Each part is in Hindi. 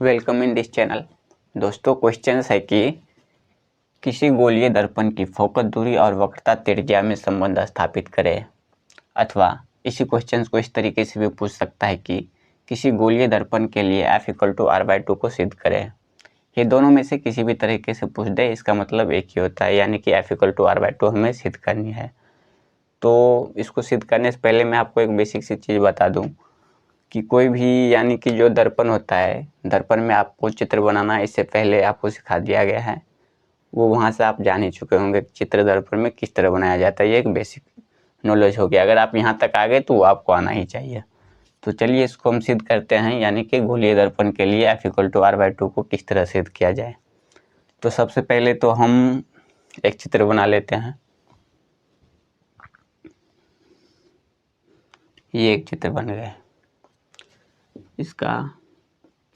Welcome in this channel. दोस्तों, क्वेश्चन है कि किसी गोलीय दर्पण की फोकस दूरी और वक्रता त्रिज्या में संबंध स्थापित करें। अथवा इसी क्वेश्चन को इस तरीके से भी पूछ सकता है कि किसी गोलीय दर्पण के लिए F=r/2 को सिद्ध करें। ये दोनों में से किसी भी तरीके से पूछ दे, इसका मतलब एक ही होता है, यानी कि F=r/2 हमें सिद्ध करनी है। तो इसको सिद्ध करने से पहले मैं आपको एक बेसिक सी चीज़ बता दूं कि कोई भी यानी कि जो दर्पण होता है, दर्पण में आपको चित्र बनाना इससे पहले आपको सिखा दिया गया है। वो वहाँ से आप जान ही चुके होंगे चित्र दर्पण में किस तरह बनाया जाता है। ये एक बेसिक नॉलेज हो गया। अगर आप यहाँ तक आ गए तो वो आपको आना ही चाहिए। तो चलिए इसको हम सिद्ध करते हैं, यानी कि गोलीय दर्पण के लिए F=r/2 को किस तरह सिद्ध किया जाए। तो सबसे पहले तो हम एक चित्र बना लेते हैं। ये एक चित्र बन गया। इसका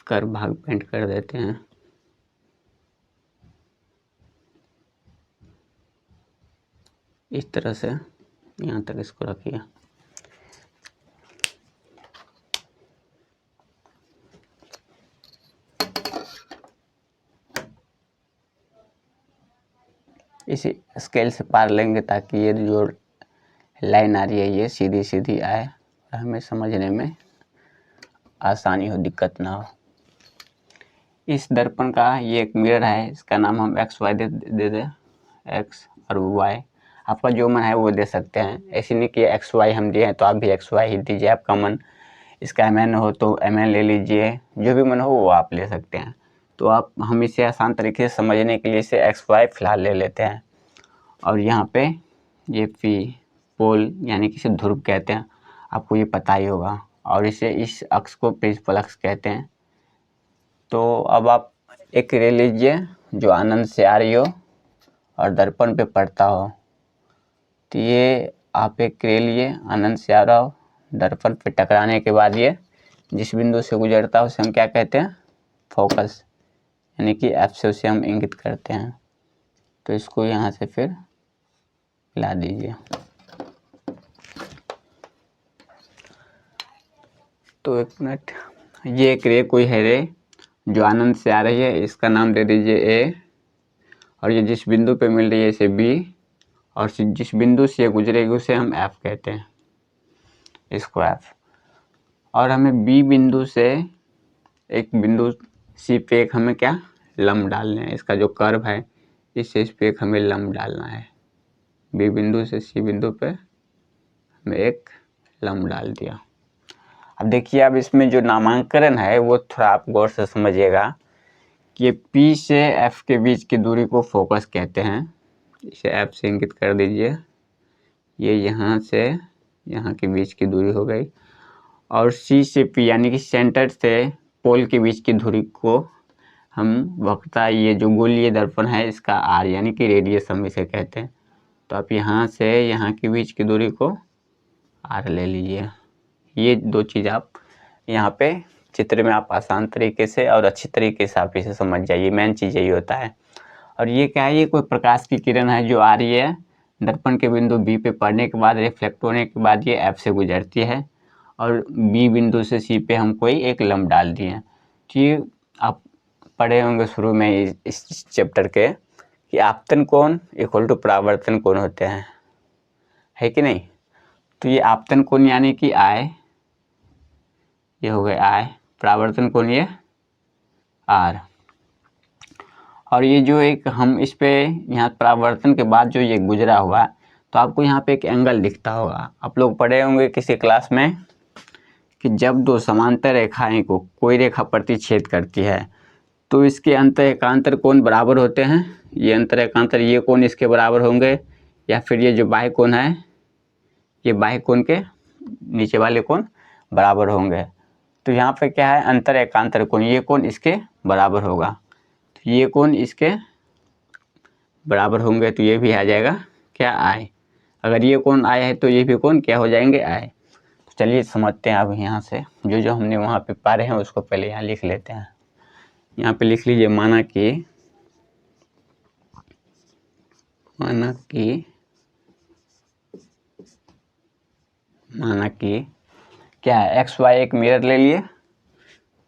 कर्व भाग पेंट कर देते हैं। इस तरह से यहाँ तक इसको रखिए। इसी स्केल से पार लेंगे ताकि ये जो लाइन आ रही है ये सीधी सीधी आए और हमें समझने में आसानी हो, दिक्कत ना हो। इस दर्पण का ये एक मिरर है, इसका नाम हम x why they they x और वाई। आपका जो मन है वो दे सकते हैं। ऐसे नहीं कि एक्स वाई हम दिए हैं तो आप भी एक्स वाई ही दीजिए। आपका मन इसका एम एन हो तो एम एन ले लीजिए, जो भी मन हो वो आप ले सकते हैं। तो हम इसे आसान तरीके से समझने के लिए इसे एक्स वाई फिलहाल ले लेते हैं। और यहाँ पे ये पी पोल यानी कि इसे ध्रुव कहते हैं, आपको ये पता ही होगा। और इसे इस अक्ष को प्रिंसिपल अक्ष कहते हैं। तो अब आप एक ले लीजिए जो आनंद से आ रही हो और दर्पण पे पड़ता हो। तो ये आप एक ले लिए, आनंद से आ रहा हो, दर्पण पे टकराने के बाद ये जिस बिंदु से गुजरता है उसे हम क्या कहते हैं? फोकस, यानी कि F से उसे हम इंगित करते हैं। तो इसको यहाँ से फिर हिला दीजिए। तो एक मिनट, ये एक रे कोई है रे जो आनंद से आ रही है, इसका नाम दे दीजिए A। और ये जिस बिंदु पे मिल रही है इसे B, और जिस बिंदु से ये गुजरेगी उसे हम F कहते हैं, इसको F। और हमें B बिंदु से एक बिंदु C पे एक हमें क्या लंब डालने हैं। इसका जो कर्व है इससे इस पे एक हमें लंब डालना है। B बिंदु से C बिंदु पे हमें एक लंब डाल दिया। अब देखिए, अब इसमें जो नामांकन है वो थोड़ा आप गौर से समझिएगा कि P से F के बीच की दूरी को फोकस कहते हैं। इसे F से इंगित कर दीजिए। ये यहाँ से यहाँ के बीच की दूरी हो गई। और C से P यानी कि सेंटर से पोल के बीच की दूरी को हम वक्रता, ये जो गोलीय दर्पण है इसका R यानी कि रेडियस हम इसे कहते हैं। तो आप यहाँ से यहाँ के बीच की दूरी को R ले लीजिए। ये दो चीज़ आप यहाँ पे चित्र में आप आसान तरीके से और अच्छी तरीके से आप इसे समझ जाइए। मेन चीज़ यही होता है। और ये क्या है? ये कोई प्रकाश की किरण है जो आ रही है दर्पण के बिंदु B पे पड़ने के बाद, रिफ्लेक्ट होने के बाद ये F से गुजरती है और B बिंदु से C पे हम कोई एक लंब डाल दिए हैं। तो ये आप पढ़े होंगे शुरू में इस चैप्टर के कि आपतन कोण इक्वल टू परावर्तन कोण होते हैं, है कि नहीं? तो ये आपतन कोण यानी कि I, ये हो गए I, परावर्तन कोण ये R। और ये जो एक हम इस पे यहाँ परावर्तन के बाद जो ये गुजरा हुआ है, तो आपको यहाँ पे एक एंगल दिखता होगा। आप लोग पढ़े होंगे किसी क्लास में कि जब दो समांतर रेखाएं को कोई रेखा प्रतिच्छेद करती है तो इसके अंतर एकांतर कोण बराबर होते हैं। ये अंतर एकांतर, ये कोण इसके बराबर होंगे, या फिर ये जो बाह्य कोण है ये बाह्य कोण के नीचे वाले कोण बराबर होंगे। तो यहाँ पे क्या है? अंतर एकांतर कोण, ये कोण इसके बराबर होगा, तो ये कोण इसके बराबर होंगे, तो ये भी आ जाएगा क्या? I। अगर ये कोण I है तो ये भी कोण क्या हो जाएंगे? I। तो चलिए समझते हैं। अब यहाँ से जो जो हमने वहाँ पे पा रहे हैं उसको पहले यहाँ लिख लेते हैं। यहाँ पे लिख लीजिए, माना कि क्या है? एक्स वाई एक मिरर ले लिए,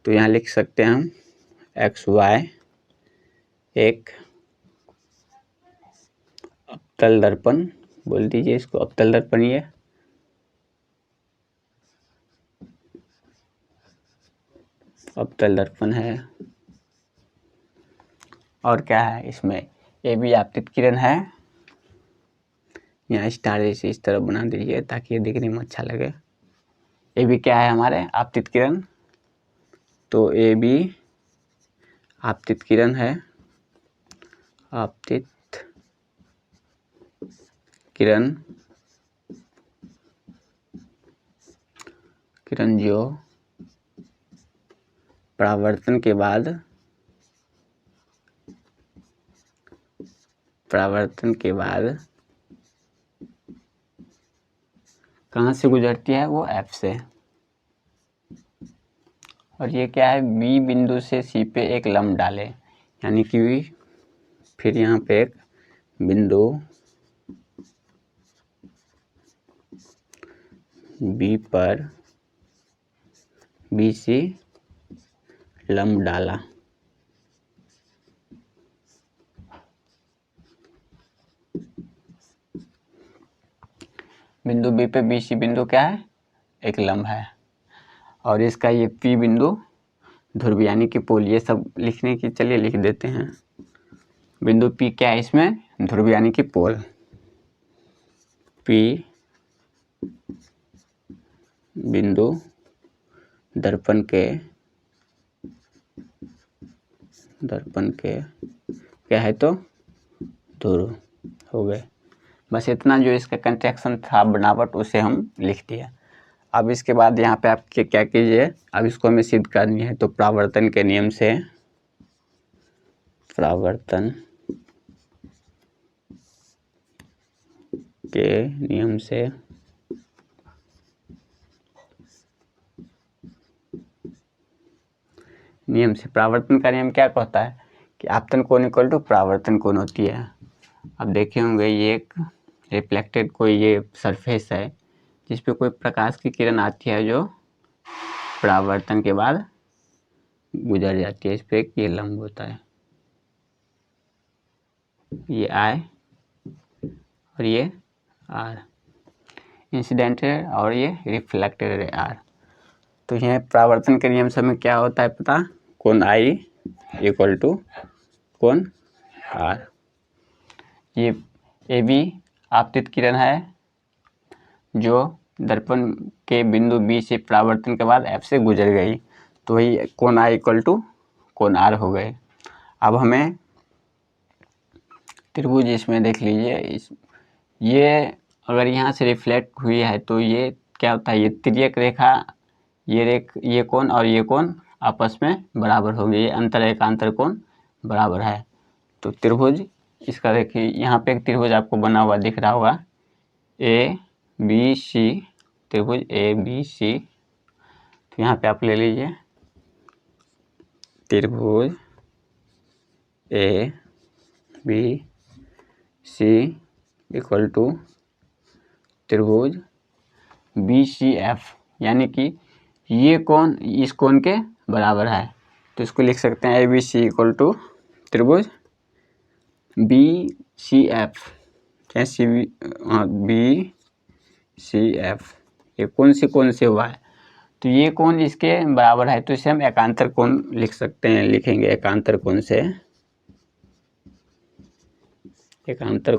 तो यहाँ लिख सकते हैं हम एक्स वाई एक अवतल दर्पण बोल दीजिए इसको, अवतल दर्पण ये अवतल दर्पण है। और क्या है इसमें, ये भी आपतित किरण है। यहाँ स्टार जैसे इस तरह बना दीजिए ताकि ये देखने में अच्छा लगे। ये भी क्या है हमारे आपतित किरण, तो ये भी आपतित किरण है। आपतित किरण किरण जो परावर्तन के बाद कहाँ से गुजरती है, वो एफ से। और ये क्या है, बी बिंदु से सी पे एक लंब डाले, यानी कि फिर यहाँ पे एक बिंदु बी पर बी सी लंब डाला। बिंदु बी पे बी सी बिंदु क्या है, एक लंब है। और इसका ये पी बिंदु ध्रुव यानी कि पोल, ये सब लिखने की, चलिए लिख देते हैं। बिंदु पी क्या है इसमें, ध्रुव यानी कि पोल। पी बिंदु दर्पण के क्या है, तो ध्रुव हो गए। बस इतना जो इसका कंट्रैक्शन था बनावट, उसे हम लिख दिया। अब इसके बाद यहाँ पे आप क्या कीजिए, अब इसको हमें सिद्ध करनी है। तो परावर्तन के नियम से परावर्तन का नियम क्या कहता है कि आपतन कोण इक्वल टू परावर्तन कोण होती है। अब देखे होंगे ये एक रिफ्लेक्टेड कोई ये सरफेस है जिस पे कोई प्रकाश की किरण आती है जो परावर्तन के बाद गुजर जाती है। इस पे एक ये लंब होता है, ये आई और ये आर, इंसिडेंट है और ये रिफ्लेक्टेड है आर। तो यह परावर्तन के नियम से हमें क्या होता है पता, कोण आई इक्वल टू कोण आर। ये भी आपतित किरण है जो दर्पण के बिंदु बी से परावर्तन के बाद एफ से गुजर गई, तो वही कोण आई इक्वल टू कोण आर हो गए। अब हमें त्रिभुज इसमें देख लीजिए, ये अगर यहाँ से रिफ्लेक्ट हुई है तो ये क्या होता है, ये तिर्यक रेखा, ये कोण और ये कोण आपस में बराबर होगी, ये अंतर एकांतर कोण बराबर है। तो त्रिभुज इसका देखिए, यहाँ पे एक त्रिभुज आपको बना हुआ दिख रहा होगा, ए बी सी, त्रिभुज ए बी सी। तो यहाँ पे आप ले लीजिए त्रिभुज A B C equal to त्रिभुज बी सी एफ, यानी कि ये कोण इस कोण के बराबर है। तो इसको लिख सकते हैं A B C equal to त्रिभुज बी सी एफ, चाहे बी सी एफ। ये कौन से हुआ है, तो ये कोण इसके बराबर है, तो इसे हम एकांतर कोण लिख सकते हैं। लिखेंगे एकांतर कोण से, एकांतर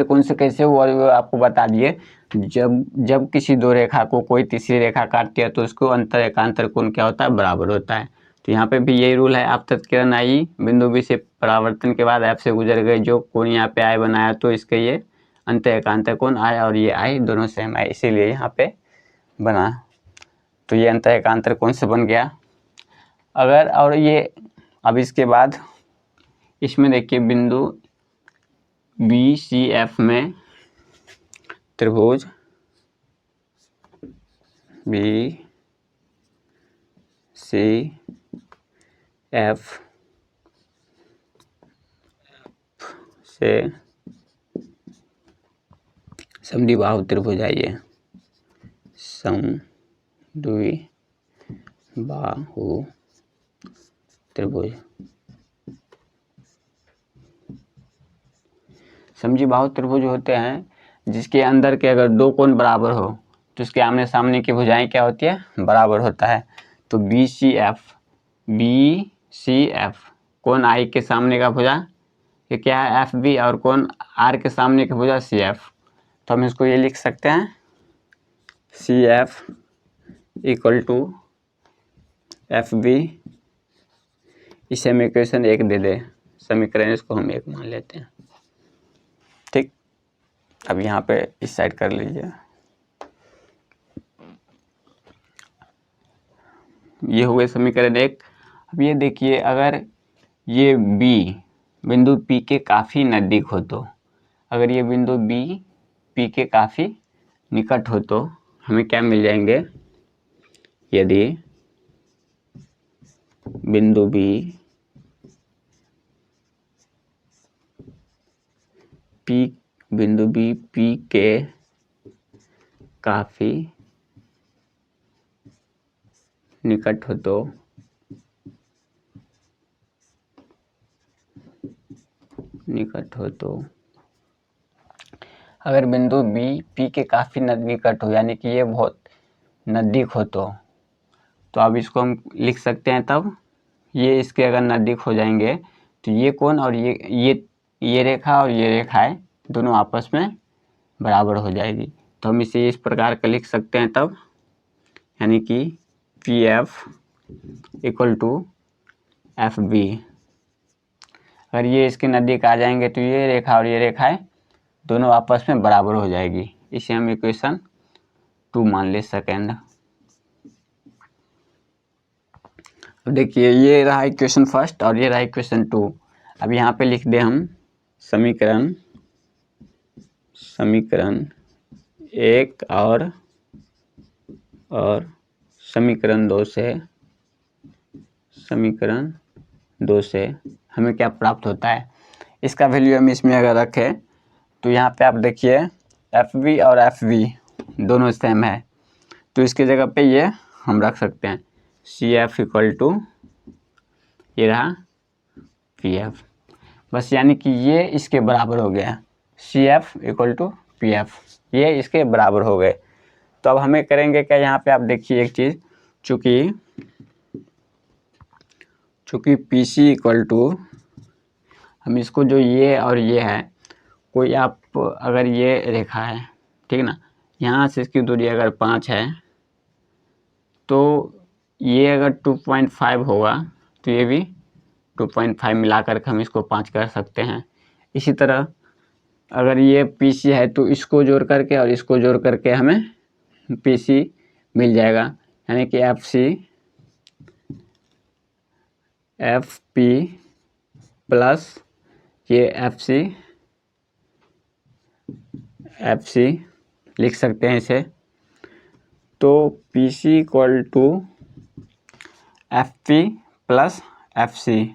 कोण से कैसे हुआ वो आपको बता दिए। जब किसी दो रेखा को कोई तीसरी रेखा काटती है तो उसको अंतर एकांतर कोण क्या होता है, बराबर होता है। तो यहाँ पे भी यही रूल है। आपतित किरण आई बिंदु बी से परावर्तन के बाद एफ से गुजर गई, जो कोण यहाँ पे आई बनाया, तो इसके ये अंतर एकांतर कोण आई और ये आई दोनों सेम है, इसीलिए यहाँ पे बना। तो ये अंतर एकांतर कोण से बन गया। अगर और ये अब इसके बाद इसमें देखिए बिंदु बी सी एफ में त्रिभुज बी सी एफ से समद्विबाहु त्रिभुज, आइए समद्विबाहु द्विबाहु त्रिभुज। समद्विबाहु त्रिभुज होते हैं जिसके अंदर के अगर दो कोण बराबर हो तो उसके आमने सामने की भुजाएं क्या होती है, बराबर होता है। तो BCF कोण आई के सामने का भुजा ये क्या है, FB, और कोण R के सामने की भुजा CF। तो हम इसको ये लिख सकते हैं CF = FB। इसे हम इक्वेशन 1 दे दे, समीकरण इसको हम 1 मान लेते हैं। ठीक, अब यहाँ पे इस साइड कर लीजिए। ये हो गए समीकरण 1। अब ये देखिए, अगर ये B बिंदु P के काफ़ी नज़दीक हो तो, अगर ये बिंदु B P के काफ़ी निकट हो तो हमें क्या मिल जाएंगे, यदि बिंदु B P के काफ़ी निकट हो तो अगर बिंदु B P के काफ़ी निकट हो, यानी कि ये बहुत नज़दीक हो तो अब इसको हम लिख सकते हैं। तब ये इसके अगर नज़दीक हो जाएंगे तो ये कोण और ये रेखा और ये रेखा है दोनों आपस में बराबर हो जाएगी। तो हम इसे इस प्रकार का लिख सकते हैं तब, यानी कि PF = FB। अगर ये इसके नज़दीक आ जाएंगे तो ये रेखा और ये रेखाएं दोनों आपस में बराबर हो जाएगी। इसे हम इक्वेशन 2 मान ले सेकेंड। अब देखिए, ये रहा इक्वेशन फर्स्ट और ये रहा इक्वेशन 2। अब यहाँ पे लिख दे हम समीकरण 1 और समीकरण 2 से हमें क्या प्राप्त होता है, इसका वैल्यू हम इसमें अगर रखें तो यहाँ पे आप देखिए FB और FV दोनों सेम है, तो इसके जगह पे ये हम रख सकते हैं CF = ये रहा PF, बस, यानी कि ये इसके बराबर हो गया। CF = PF, ये इसके बराबर हो गए। तो अब हमें करेंगे क्या, यहाँ पे आप देखिए एक चीज़, चूँकि PC = हम इसको जो ये और ये है, कोई आप अगर ये रेखा है, ठीक ना, यहाँ से इसकी दूरी अगर 5 है तो ये अगर 2.5 होगा तो ये भी 2.5 मिला करके हम इसको 5 कर सकते हैं। इसी तरह अगर ये PC है तो इसको जोड़ करके और इसको जोड़ करके हमें PC मिल जाएगा, यानी कि FP प्लस ये FC लिख सकते हैं इसे। तो PC = FP प्लस FC।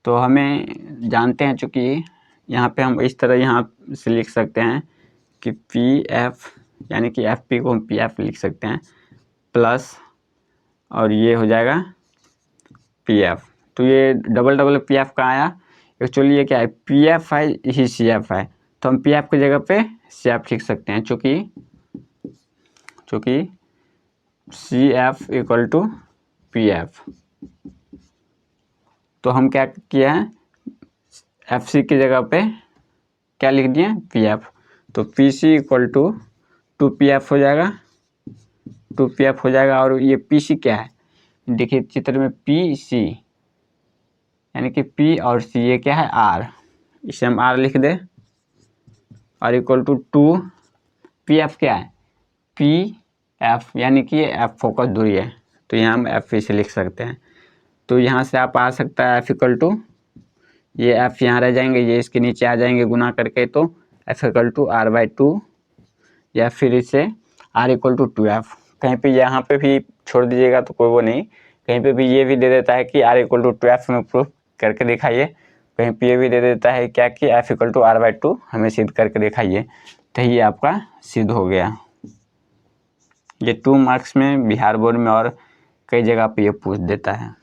तो हमें जानते हैं, चूँकि यहाँ पे हम इस तरह यहाँ से लिख सकते हैं कि PF, यानी कि FP को हम PF लिख सकते हैं प्लस, और ये हो जाएगा PF। तो ये डबल PF का आया। एक्चुअली ये क्या है, PF है, यही CF है, तो हम PF की जगह पे CF लिख सकते हैं, चूँकि CF = PF। तो हम क्या किया है, FC की जगह पे क्या लिख दिए, PF। तो PC = 2PF हो जाएगा, 2PF हो जाएगा। और ये PC क्या है, देखिए चित्र में PC, यानी कि P और C, ये क्या है, R, इसे हम R लिख दे, और = 2 PF क्या है, PF, यानी कि ये F फोकस दूरी है, तो यहाँ हम F से लिख सकते हैं। तो यहाँ से आप आ सकता है F = ये F यहाँ रह जाएंगे, ये इसके नीचे आ जाएंगे गुना करके, तो F = R/2, या फिर इसे R = 2F। कहीं पे यहाँ पे भी छोड़ दीजिएगा तो कोई वो नहीं, कहीं पे भी ये भी दे देता है कि R = 2F में प्रूफ करके दिखाइए, कहीं पे ये भी दे देता है क्या कि F = R/2 हमें सिद्ध करके दिखाइए, तो ये आपका सिद्ध हो गया। ये 2 मार्क्स में बिहार बोर्ड में और कई जगह पे ये पूछ देता है।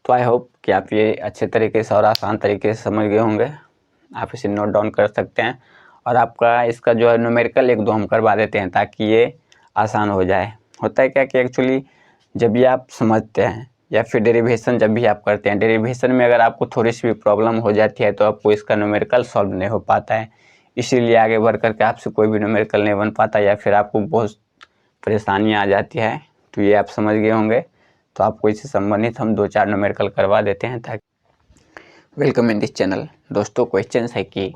तो आई होप कि आप ये अच्छे तरीके से और आसान तरीके से समझ गए होंगे। आप इसे नोट डाउन कर सकते हैं और आपका इसका जो है न्यूमेरिकल 1-2 हम करवा देते हैं ताकि ये आसान हो जाए। होता है क्या कि एक्चुअली जब भी आप समझते हैं या फिर डेरिवेशन जब भी आप करते हैं, डेरिवेशन में अगर आपको थोड़ी सी भी प्रॉब्लम हो जाती है तो आपको इसका न्यूमेरिकल सॉल्व नहीं हो पाता है, इसीलिए आगे बढ़ कर के आपसे कोई भी न्यूमेरिकल नहीं बन पाता या फिर आपको बहुत परेशानियाँ आ जाती है। तो ये आप समझ गए होंगे। तो आपको इससे संबंधित हम 2-4 न्यूमेरिकल करवा देते हैं ताकि वेलकम इन दिस चैनल। दोस्तों क्वेश्चन है कि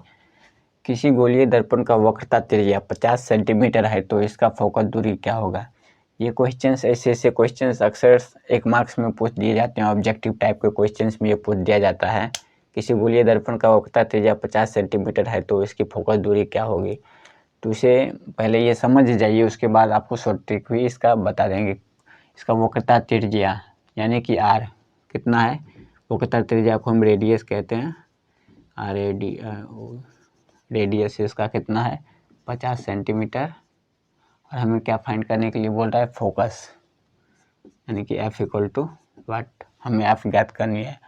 किसी गोलीय दर्पण का वक्रता त्रिज्या 50 सेंटीमीटर है तो इसका फोकस दूरी क्या होगा। ये क्वेश्चंस ऐसे क्वेश्चंस अक्सर 1 मार्क्स में पूछ दिए जाते हैं। ऑब्जेक्टिव टाइप के क्वेश्चंस में ये पूछ दिया जाता है। किसी गोलीय दर्पण का वक्रता त्रिज्या 50 सेंटीमीटर है तो इसकी फोकस दूरी क्या होगी। तो इसे पहले ये समझ जाइए, उसके बाद आपको शॉर्ट ट्रिक भी इसका बता देंगे। इसका वक्रता त्रिज्या यानी कि आर कितना है, वक्रता त्रिज्या को हम रेडियस कहते हैं। रेडियस इसका कितना है 50 सेंटीमीटर। और हमें क्या फाइंड करने के लिए बोल रहा है, फोकस यानी कि F इक्वल टू वाट, हमें F ज्ञात करनी है।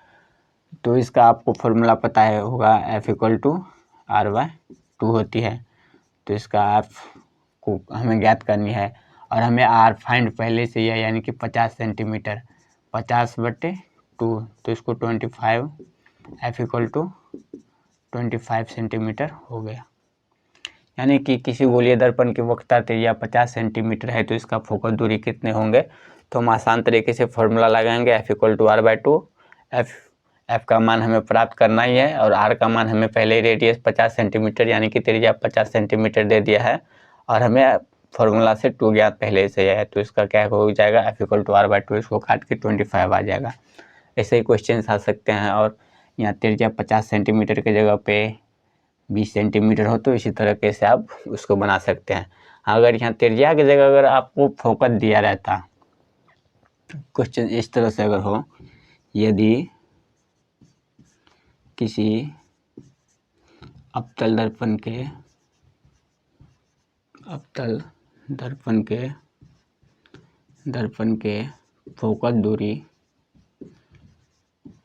तो इसका आपको फॉर्मूला पता है होगा, F इक्वल टू R/2 होती है। तो इसका F को हमें ज्ञात करनी है और हमें R फाइंड पहले से ही है यानी कि 50 सेंटीमीटर, 50/2 तो इसको 25, F इक्वल टू 25 सेंटीमीटर हो गया। यानी कि किसी गोलीय दर्पण की वक्रता त्रिज्या 50 सेंटीमीटर है तो इसका फोकस दूरी कितने होंगे। तो हम आसान तरीके से फॉर्मूला लगाएंगे, F equal to R/2। F का मान हमें प्राप्त करना ही है और R का मान हमें पहले ही रेडियस 50 सेंटीमीटर यानी कि त्रिज्या 50 सेंटीमीटर दे दिया है और हमें फॉर्मूला से 2 ज्ञात पहले से है। तो इसका क्या हो जाएगा, F इक्वल टू R/2, इसको काट के 25 आ जाएगा। ऐसे ही क्वेश्चन आ सकते हैं और यहाँ त्रिज्या 50 सेंटीमीटर की जगह पे 20 सेंटीमीटर हो तो इसी तरीके से आप उसको बना सकते हैं। अगर यहाँ त्रिज्या की जगह अगर आपको फोकस दिया रहता, क्वेश्चन इस तरह से अगर हो, यदि किसी अवतल दर्पण के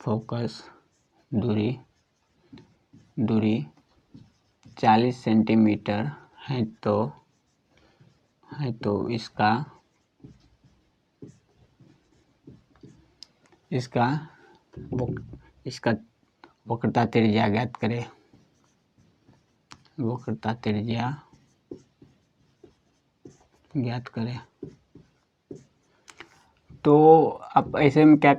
फोकस दूरी 40 सेंटीमीटर है तो इसका वक्रता त्रिज्या ज्ञात करें। वक्रता त्रिज्या ज्ञात करें। तो आप ऐसे में क्या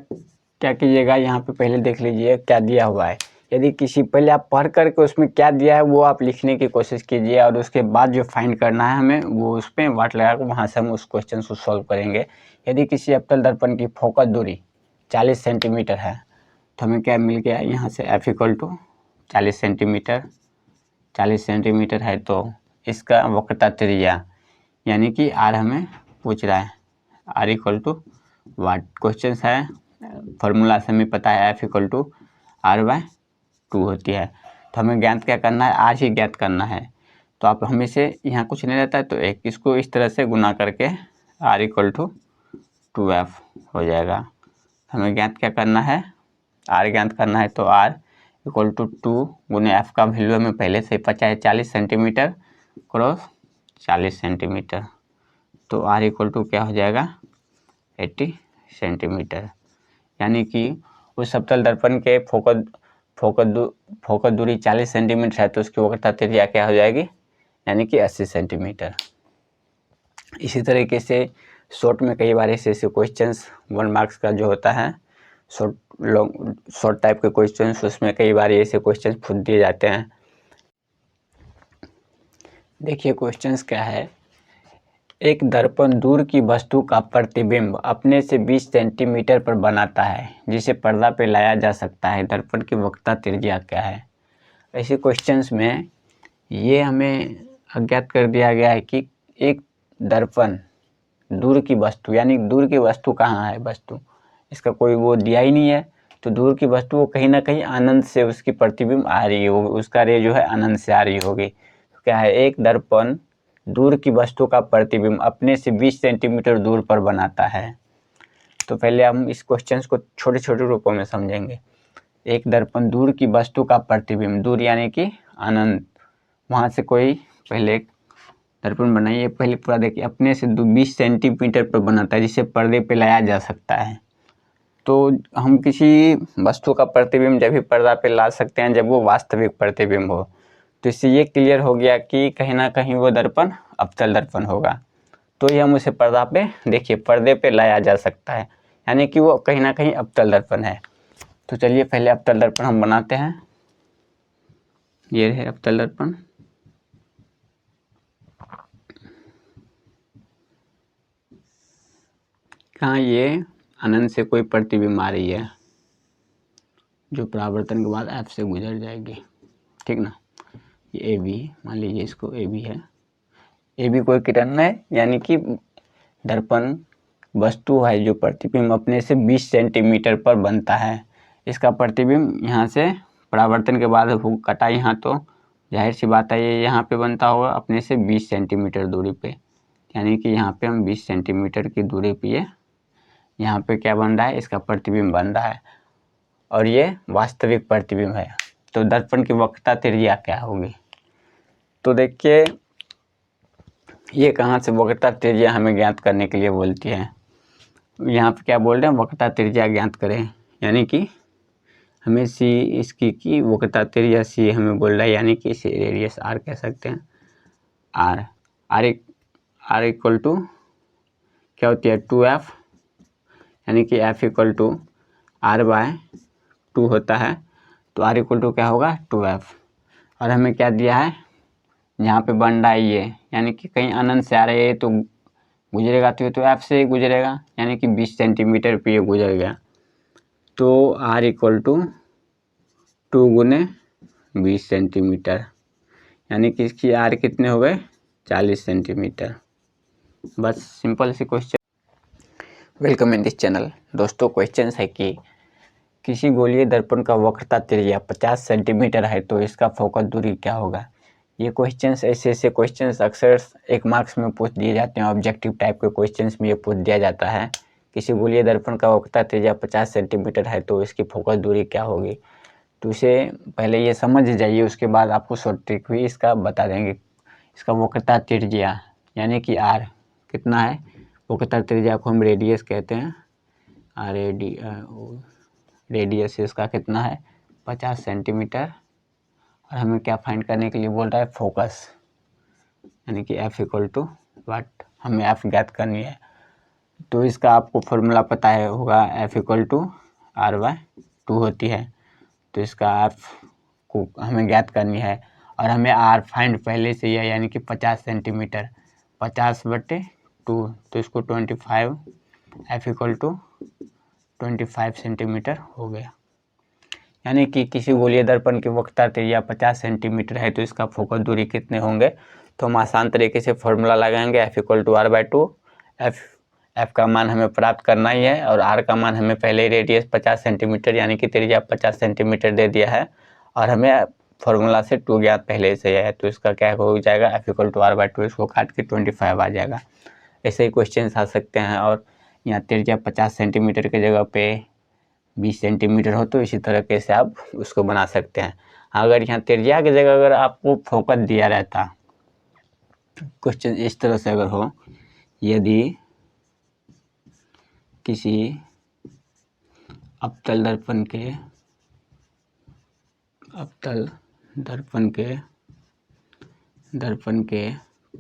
कीजिएगा, यहाँ पे पहले देख लीजिए क्या दिया हुआ है। यदि किसी पहले आप पढ़ करके उसमें क्या दिया है वो आप लिखने की कोशिश कीजिए और उसके बाद जो फाइंड करना है हमें वो उस पर वाट लगा कर वहाँ से हम उस क्वेश्चन को सॉल्व करेंगे। यदि किसी अवतल दर्पण की फोकस दूरी 40 सेंटीमीटर है तो हमें क्या मिल गया, यहाँ से F इक्वल टू 40 सेंटीमीटर है तो इसका वक्रता त्रिज्या यानी कि R हमें पूछ रहा है, R equal to what. Question है फार्मूला से हमें पता है F इक्वल टू R/2 होती है। तो हमें ज्ञात क्या करना है, R ही ज्ञात करना है। तो आप हमें से यहाँ कुछ नहीं रहता है तो एक इसको इस तरह से गुना करके R इक्वल टू 2F हो जाएगा। हमें ज्ञात क्या करना है, R ज्ञात करना है। तो R इक्वल टू 2 गुने F का वैल्यू हमें पहले से पता है 40 सेंटीमीटर क्रॉस 40 सेंटीमीटर। तो R इक्वल टू क्या हो जाएगा 80 सेंटीमीटर। यानी कि उस अवतल दर्पण के फोकस दूरी 40 सेंटीमीटर है तो उसकी वक्रता त्रिज्या क्या हो जाएगी, यानी कि 80 सेंटीमीटर। इसी तरीके से शॉर्ट में कई बार ऐसे क्वेश्चंस 1 मार्क्स का जो होता है शॉर्ट टाइप के क्वेश्चंस, उसमें कई बार ऐसे क्वेश्चंस पूछ दिए जाते हैं। देखिए क्वेश्चंस क्या है, एक दर्पण दूर की वस्तु का प्रतिबिंब अपने से 20 सेंटीमीटर पर बनाता है जिसे पर्दा पे लाया जा सकता है, दर्पण की वक्रता त्रिज्या क्या है। ऐसे क्वेश्चंस में ये हमें अज्ञात कर दिया गया है कि एक दर्पण दूर की वस्तु, यानी दूर की वस्तु कहाँ है, वस्तु इसका कोई वो दिया ही नहीं है। तो दूर की वस्तु वो कहीं ना कहीं आनंद से उसकी प्रतिबिंब आ रही होगी, उसका रे जो है आनंद से आ रही होगी। तो क्या है, एक दर्पण दूर की वस्तु का प्रतिबिंब अपने से 20 सेंटीमीटर दूर पर बनाता है। तो पहले हम इस क्वेश्चन को छोटे छोटे रूपों में समझेंगे। एक दर्पण दूर की वस्तु का प्रतिबिंब, दूर यानी कि अनंत, वहाँ से कोई पहले एक दर्पण बनाइए, पहले पूरा देखिए, अपने से 20 सेंटीमीटर पर बनाता है, जिसे पर्दे पे लाया जा सकता है। तो हम किसी वस्तु का प्रतिबिंब जब भी पर्दा पे ला सकते हैं जब वो वास्तविक प्रतिबिंब हो। तो इससे ये क्लियर हो गया कि कहीं ना कहीं वो दर्पण अवतल दर्पण होगा। तो ये हम उसे पर्दा पे देखिए पर्दे पे लाया जा सकता है, यानी कि वो कहीं ना कहीं अवतल दर्पण है। तो चलिए पहले अवतल दर्पण हम बनाते हैं। ये है अवतल दर्पण। कहाँ ये अनंत से कोई प्रतिबिंब आ रही है जो परावर्तन के बाद एफ से गुजर जाएगी, ठीक ना। ये ए बी, मान लीजिए इसको ए बी है। ए बी कोई किरण है, यानी कि दर्पण वस्तु है जो प्रतिबिंब अपने से 20 सेंटीमीटर पर बनता है। इसका प्रतिबिंब यहाँ से परावर्तन के बाद वो कटा यहाँ, तो जाहिर सी बात है ये यहाँ पे बनता होगा अपने से 20 सेंटीमीटर दूरी पे, यानी कि यहाँ पे हम 20 सेंटीमीटर की दूरी पे यहाँ पे क्या बन रहा है, इसका प्रतिबिंब बन रहा है और ये वास्तविक प्रतिबिंब है। तो दर्पण की वक्रता त्रिज्या क्या होगी? तो देखिए ये कहाँ से वक्रता त्रिज्या हमें ज्ञात करने के लिए बोलती है। यहाँ पे क्या बोल रहे हैं, वक्रता त्रिज्या ज्ञात करें, यानी कि हमें सी इसकी की वक्रता त्रिज्या सी हमें बोल रहा है, यानी कि इसे रेडियस आर कह सकते हैं। आर इक्वल टू क्या होती है 2f, यानी कि f equal to R by 2 होता है। तो r इक्वल टू क्या होगा 2f, और हमें क्या दिया है यहाँ पे बन रहा है ये, यानी कि कहीं अनंत से आ रहा है तो गुजरेगा तो ये तो f से ही गुजरेगा, यानी कि 20 सेंटीमीटर पे ये गुजर गया। तो r इक्वल टू 2 गुने 20 सेंटीमीटर, यानी कि इसकी r कितने हो गए 40 सेंटीमीटर। बस सिंपल सी question. Welcome in this channel. दोस्तों क्वेश्चन है कि किसी गोलीय दर्पण का वक्रता त्रिज्या 50 सेंटीमीटर है तो इसका फोकस दूरी क्या होगा। ये क्वेश्चंस ऐसे क्वेश्चंस अक्सर 1 मार्क्स में पूछ दिए जाते हैं, ऑब्जेक्टिव टाइप के क्वेश्चंस में ये पूछ दिया जाता है। किसी गोलीय दर्पण का वक्रता त्रिज्या 50 सेंटीमीटर है तो इसकी फोकस दूरी क्या होगी। तो इसे पहले ये समझ जाइए, उसके बाद आपको शॉर्ट ट्रिक भी इसका बता देंगे। इसका वक्रता त्रिज्या यानी कि आर कितना है, वक्रता त्रिज्या को हम रेडियस कहते हैं, रेडियस इसका कितना है 50 सेंटीमीटर। और हमें क्या फाइंड करने के लिए बोल रहा है फोकस, यानी कि f इक्वल टू वाट, हमें f ज्ञात करनी है। तो इसका आपको फॉर्मूला पता है होगा, f इक्वल टू r/2 होती है। तो इसका f को हमें ज्ञात करनी है और हमें r फाइंड पहले से ही है, यानी कि 50 सेंटीमीटर, 50/2, तो इसको 25, f इक्वल टू 25 सेंटीमीटर हो गया। यानी कि किसी गोलीय दर्पण की वक्रता त्रिज्या 50 सेंटीमीटर है तो इसका फोकस दूरी कितने होंगे। तो हम आसान तरीके से फॉर्मूला लगाएंगे, f equal to r/2। f का मान हमें प्राप्त करना ही है और r का मान हमें पहले ही रेडियस 50 सेंटीमीटर यानी कि त्रिज्या 50 सेंटीमीटर दे दिया है और हमें फॉर्मूला से 2 ज्ञात पहले से है। तो इसका क्या हो जाएगा f इक्वल टू r/2, इसको काट के 25 आ जाएगा। ऐसे ही क्वेश्चन आ सकते हैं। और यहाँ त्रिज्या 50 सेंटीमीटर की जगह पे 20 सेंटीमीटर हो तो इसी तरीके से आप उसको बना सकते हैं। अगर यहाँ त्रिज्या की जगह अगर आपको फोकस दिया रहता, क्वेश्चन इस तरह से अगर हो, यदि किसी अवतल दर्पण के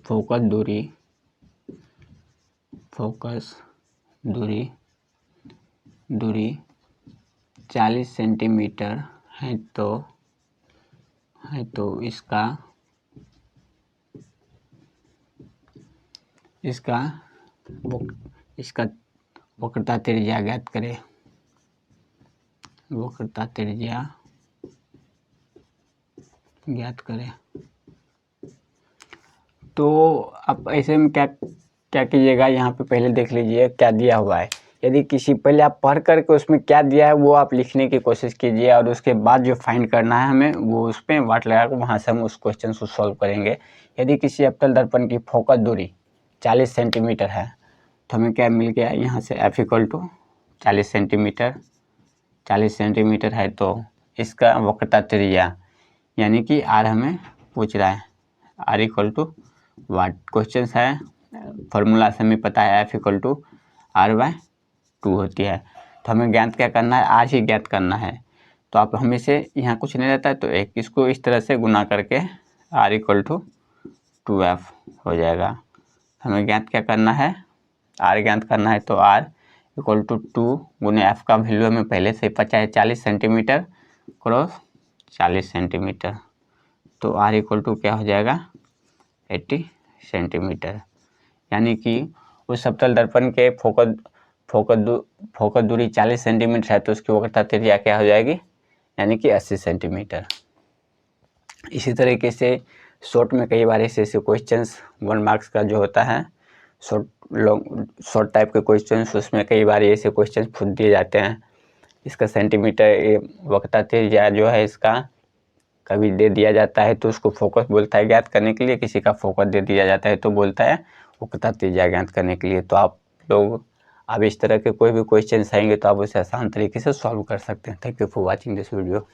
फोकस दूरी 40 सेंटीमीटर है तो इसका वक्रता त्रिज्या ज्ञात करें। वक्रता त्रिज्या ज्ञात करें। तो अब ऐसे में क्या कीजिएगा, यहाँ पे पहले देख लीजिए क्या दिया हुआ है। यदि किसी पहले आप पढ़ करके उसमें क्या दिया है वो आप लिखने की कोशिश कीजिए, और उसके बाद जो फाइंड करना है हमें वो उस पर वाट लगा कर वहाँ से हम उस क्वेश्चन को सॉल्व करेंगे। यदि किसी अवतल दर्पण की फोकस दूरी 40 सेंटीमीटर है तो हमें क्या मिल गया यहाँ से F equal to 40 centimetre. 40 centimetre है तो इसका वक्रता त्रिज्या यानी कि R हमें पूछ रहा है, R equal to what. Question है फॉर्मूला से हमें पता है F इक्वल टू R/2 होती है, तो हमें ज्ञात क्या करना है, R ही ज्ञात करना है। तो आप हमेशा यहाँ कुछ नहीं रहता है तो एक इसको इस तरह से गुना करके R इक्वल टू 2F हो जाएगा। हमें ज्ञात क्या करना है, R ज्ञात करना है, तो R इक्वल टू 2 गुने F का वैल्यू हमें पहले से पता है 40 सेंटीमीटर क्रॉस 40 सेंटीमीटर, तो R इक्वल टू क्या हो जाएगा 80 सेंटीमीटर। यानी कि उस अवतल दर्पण के फोकस दूरी 40 सेंटीमीटर है तो उसकी वक्रता त्रिज्या क्या हो जाएगी, यानी कि 80 सेंटीमीटर। इसी तरीके से शॉर्ट में कई बार ऐसे क्वेश्चंस 1 मार्क्स का जो होता है शॉर्ट टाइप के क्वेश्चंस, उसमें कई बार ऐसे क्वेश्चंस खुद दिए जाते हैं। इसका सेंटीमीटर वक्रता त्रिज्या जो है इसका कभी दे दिया जाता है तो उसको फोकस बोलता है ज्ञात करने के लिए, किसी का फोकस दे दिया जाता है तो बोलता है वक्रता त्रिज्या ज्ञात करने के लिए। तो आप लोग अब इस तरह के कोई भी क्वेश्चन आएंगे तो आप उसे आसान तरीके से सॉल्व कर सकते हैं। Thank you for watching this video.